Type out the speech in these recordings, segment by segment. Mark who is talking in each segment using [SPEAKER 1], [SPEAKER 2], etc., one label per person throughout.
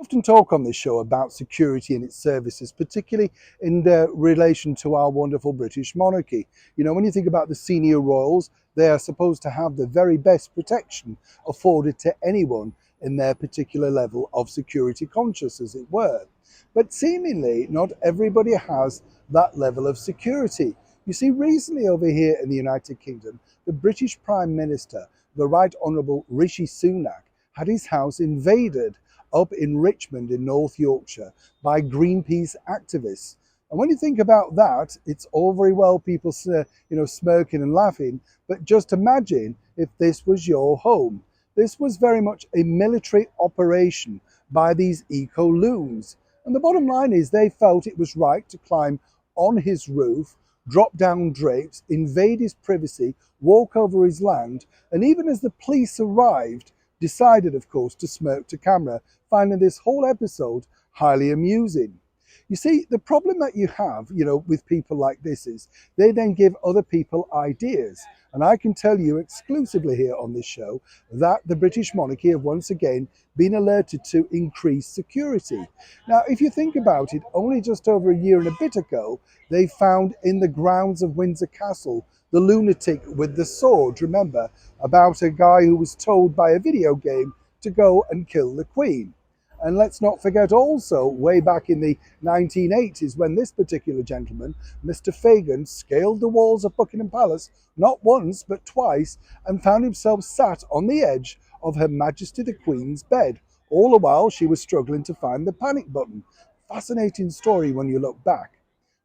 [SPEAKER 1] often talk on this show about security and its services, particularly in relation to our wonderful British monarchy. You know, when you think about the senior royals, they are supposed to have the very best protection afforded to anyone in their particular level of security conscious, as it were. But seemingly, not everybody has that level of security. You see, recently over here in the United Kingdom, the British Prime Minister, the Right Honourable Rishi Sunak, had his house invaded up in Richmond in North Yorkshire by Greenpeace activists. And when you think about that, it's all very well people smirking and laughing, but just imagine if this was your home. This was very much a military operation by these eco-loons. And the bottom line is they felt it was right to climb on his roof, drop down drapes, invade his privacy, walk over his land, and even as the police arrived, decided, of course, to smirk to camera, finding this whole episode highly amusing. You see, the problem that you have, with people like this is they then give other people ideas. And I can tell you exclusively here on this show that the British monarchy have once again been alerted to increased security. Now, if you think about it, only just over a year and a bit ago, they found in the grounds of Windsor Castle the lunatic with the sword, remember, about a guy who was told by a video game to go and kill the Queen. And let's not forget also, way back in the 1980s, when this particular gentleman, Mr. Fagan, scaled the walls of Buckingham Palace, not once, but twice, and found himself sat on the edge of Her Majesty the Queen's bed, all the while she was struggling to find the panic button. Fascinating story when you look back.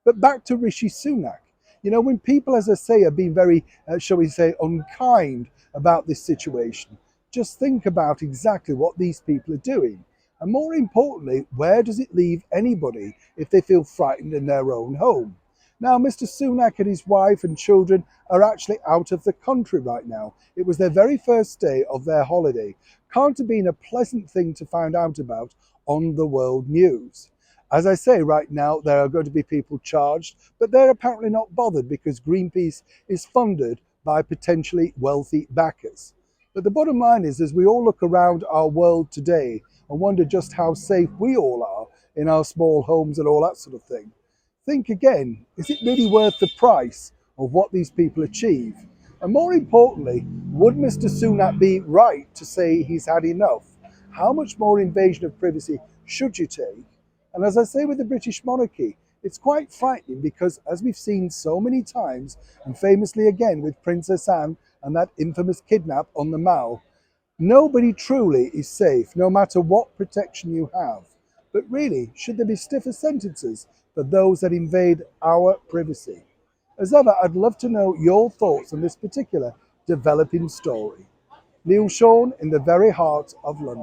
[SPEAKER 1] But back to Rishi Sunak. You know, when people, as I say, are being very, shall we say, unkind about this situation, just think about exactly what these people are doing. And more importantly, where does it leave anybody if they feel frightened in their own home? Now, Mr. Sunak and his wife and children are actually out of the country right now. It was their very first day of their holiday. Can't have been a pleasant thing to find out about on the world news. As I say, right now, there are going to be people charged, but they're apparently not bothered because Greenpeace is funded by potentially wealthy backers. But the bottom line is, as we all look around our world today and wonder just how safe we all are in our small homes and all that sort of thing, think again, is it really worth the price of what these people achieve? And more importantly, would Mr. Sunak be right to say he's had enough? How much more invasion of privacy should you take? And as I say with the British monarchy, it's quite frightening because, as we've seen so many times, and famously again with Princess Anne and that infamous kidnap on the Mall, nobody truly is safe, no matter what protection you have. But really, should there be stiffer sentences for those that invade our privacy? As ever, I'd love to know your thoughts on this particular developing story. Neil Sean in the very heart of London.